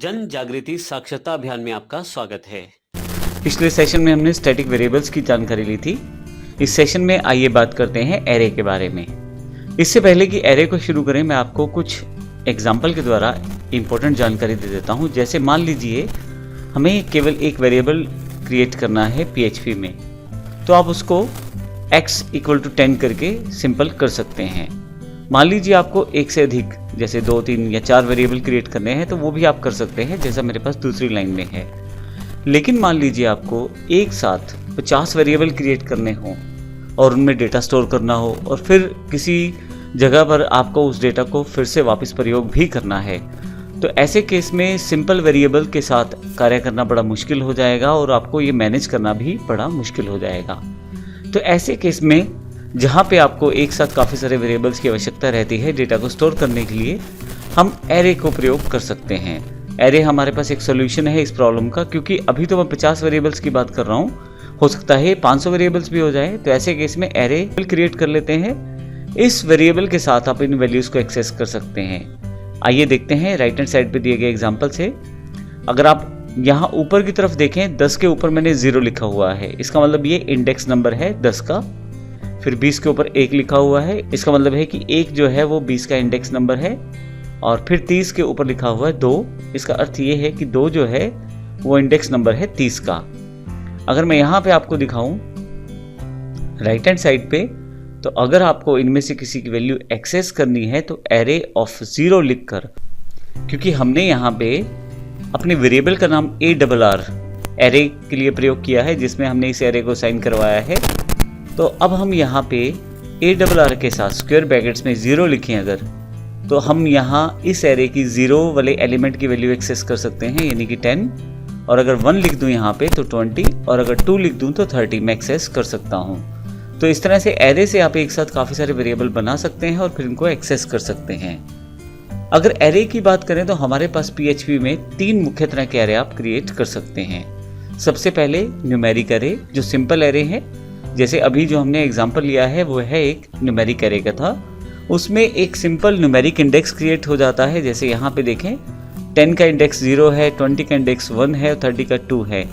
जन जागृति साक्षरता अभियान में आपका स्वागत है। पिछले सेशन में हमने स्टैटिक वेरिएबल्स की जानकारी ली थी। इस सेशन में आइए बात करते हैं एरे के बारे में। इससे पहले कि एरे को शुरू करें, मैं आपको कुछ एग्जाम्पल के द्वारा इम्पोर्टेंट जानकारी दे देता हूं। जैसे मान लीजिए हमें केवल एक वेरिएबल क्रिएट करना है PHP में, तो आप उसको x = 10 करके सिंपल कर सकते हैं। मान लीजिए आपको एक से अधिक जैसे 2, 3 या 4 वेरिएबल क्रिएट करने हैं, तो वो भी आप कर सकते हैं, जैसा मेरे पास दूसरी लाइन में है। लेकिन मान लीजिए आपको एक साथ 50 वेरिएबल क्रिएट करने हों और उनमें डेटा स्टोर करना हो और फिर किसी जगह पर आपको उस डेटा को फिर से वापस प्रयोग भी करना है, तो ऐसे केस में सिंपल वेरिएबल के साथ कार्य करना बड़ा मुश्किल हो जाएगा और आपको ये मैनेज करना भी बड़ा मुश्किल हो जाएगा। तो ऐसे केस में जहाँ पे आपको एक साथ काफ़ी सारे वेरिएबल्स की आवश्यकता रहती है डेटा को स्टोर करने के लिए, हम एरे को प्रयोग कर सकते हैं। एरे हमारे पास एक सोल्यूशन है इस प्रॉब्लम का, क्योंकि अभी तो मैं 50 वेरिएबल्स की बात कर रहा हूँ, हो सकता है 500 वेरिएबल्स भी हो जाए। तो ऐसे केस में एरे क्रिएट कर लेते हैं। इस वेरिएबल के साथ आप इन वैल्यूज़ को एक्सेस कर सकते हैं। आइए देखते हैं राइट हैंड साइड पे दिए गए एग्जाम्पल से। अगर आप यहाँ ऊपर की तरफ देखें, 10 के ऊपर मैंने 0 लिखा हुआ है, इसका मतलब ये इंडेक्स नंबर है 10 का। फिर 20 के ऊपर 1 लिखा हुआ है, इसका मतलब है कि 1 जो है वो 20 का इंडेक्स नंबर है। और फिर 30 के ऊपर लिखा हुआ है 2, इसका अर्थ ये है कि 2 जो है वो इंडेक्स नंबर है 30 का। अगर मैं यहाँ पे आपको दिखाऊं राइट हैंड साइड पे, तो अगर आपको इनमें से किसी की वैल्यू एक्सेस करनी है तो एरे ऑफ 0 लिखकर, क्योंकि हमने यहाँ पे अपने वेरिएबल का नाम ARR एरे के लिए प्रयोग किया है, जिसमें हमने इस एरे को साइन करवाया है, तो अब हम यहाँ पे ARR के साथ स्क्वायर ब्रैकेट्स में 0 लिखें अगर, तो हम यहाँ इस एरे की 0 वाले एलिमेंट की वैल्यू एक्सेस कर सकते हैं, यानी कि 10। और अगर 1 लिख दूँ यहाँ पे तो 20, और अगर 2 लिख दूँ तो 30 मैं एक्सेस कर सकता हूँ। तो इस तरह से एरे से आप एक साथ काफ़ी सारे वेरिएबल बना सकते हैं और फिर इनको एक्सेस कर सकते हैं। अगर एरे की बात करें तो हमारे पास PHP में 3 मुख्य तरह के एरे आप क्रिएट कर सकते हैं। सबसे पहले न्यूमेरिक एरे, जो सिंपल एरे है, जैसे अभी जो हमने एग्जांपल लिया है वो है एक न्यूमेरिक एरे का था। उसमें एक सिंपल न्यूमेरिक इंडेक्स क्रिएट हो जाता है। जैसे यहाँ पे देखें 10 का इंडेक्स 0 है, 20 का इंडेक्स 1 है और 30 का 2 है।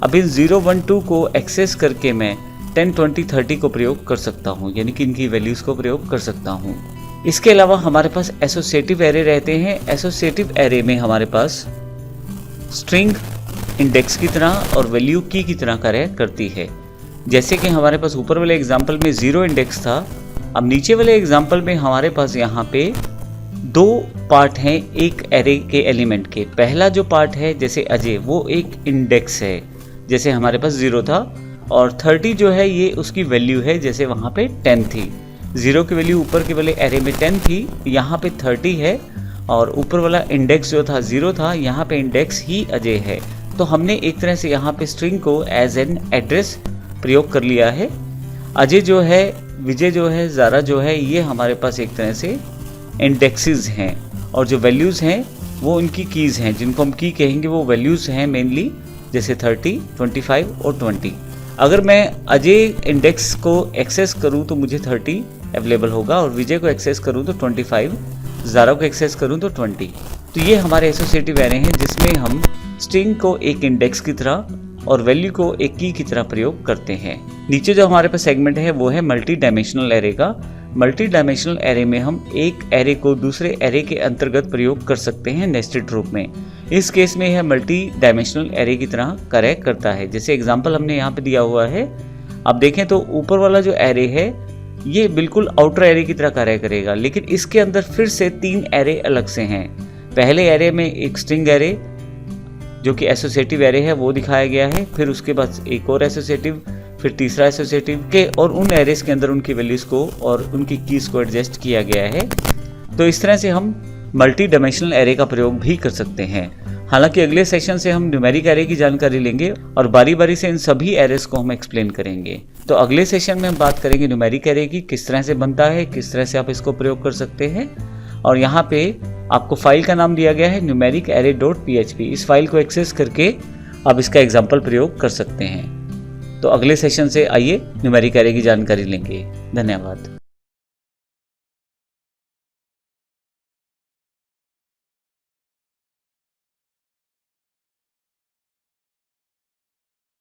अब इन 0, 1, 2 को एक्सेस करके मैं 10, 20, 30 को प्रयोग कर सकता हूँ, यानी कि इनकी वैल्यूज़ को प्रयोग कर सकता हूँ। इसके अलावा हमारे पास एसोसिएटिव एरे रहते हैं। एसोसिएटिव एरे में हमारे पास स्ट्रिंग इंडेक्स की तरह और वैल्यू की तरह कार्य करती है। जैसे कि हमारे पास ऊपर वाले एग्जाम्पल में 0 इंडेक्स था, अब नीचे वाले एग्जाम्पल में हमारे पास यहाँ पे 2 पार्ट हैं एक एरे के एलिमेंट के। पहला जो पार्ट है जैसे अजय, वो एक इंडेक्स है, जैसे हमारे पास 0 था, और 30 जो है ये उसकी वैल्यू है, जैसे वहाँ पे 10 थी। 0 की वैल्यू ऊपर के वाले एरे में 10 थी, यहाँ पे 30 है, और ऊपर वाला इंडेक्स जो था 0 था, यहाँ पे इंडेक्स ही अजय है। तो हमने एक तरह से यहाँ पे स्ट्रिंग को एज एन एड्रेस प्रयोग कर लिया है। अजय जो है, विजय जो है, ज़ारा जो है, ये हमारे पास एक तरह से इंडेक्सेस हैं, और जो वैल्यूज़ हैं वो उनकी कीज़ हैं, जिनको हम की कहेंगे वो वैल्यूज़ हैं मेनली, जैसे 30, 25 और 20। अगर मैं अजय इंडेक्स को एक्सेस करूं तो मुझे 30 अवेलेबल होगा, और विजय को एक्सेस करूं तो 25, ज़ारा को एक्सेस करूं तो 20। तो ये हमारे एसोसिएटिव एरे हैं, जिसमें हम स्ट्रिंग को एक इंडेक्स की तरह और वैल्यू को एक की तरह प्रयोग करते हैं। नीचे जो हमारे पास सेगमेंट है वो है मल्टी डायमेंशनल एरे का। मल्टी डायमेंशनल एरे में हम एक एरे को दूसरे एरे के अंतर्गत प्रयोग कर सकते हैं नेस्टेड रूप में। इस केस में यह मल्टी डायमेंशनल एरे की तरह कार्य करता है। जैसे एग्जांपल हमने यहाँ पे दिया हुआ है, आप देखें तो ऊपर वाला जो एरे है ये बिल्कुल आउटर एरे की तरह कार्य करेगा, लेकिन इसके अंदर फिर से 3 एरे अलग से हैं। पहले एरे में एक स्ट्रिंग एरे जो कि एसोसिएटिव एरे है वो दिखाया गया है, फिर उसके बाद एक और एसोसिएटिव, फिर तीसरा एसोसिएटिव के, और उन एरेस के अंदर उनकी वैल्यूज़ को और उनकी कीज़ को एडजस्ट किया गया है। तो इस तरह से हम मल्टी डायमेंशनल एरे का प्रयोग भी कर सकते हैं। हालांकि अगले सेशन से हम न्यूमेरिक एरे की जानकारी लेंगे और बारी बारी से इन सभी एरेस को हम एक्सप्लेन करेंगे। तो अगले सेशन में हम बात करेंगे न्यूमेरिक एरे की, किस तरह से बनता है, किस तरह से आप इसको प्रयोग कर सकते हैं। और यहाँ पे आपको फाइल का नाम दिया गया है numericarray.php। इस फाइल को एक्सेस करके आप इसका एग्जाम्पल प्रयोग कर सकते हैं। तो अगले सेशन से आइए न्यूमेरिक एरे की जानकारी लेंगे। धन्यवाद।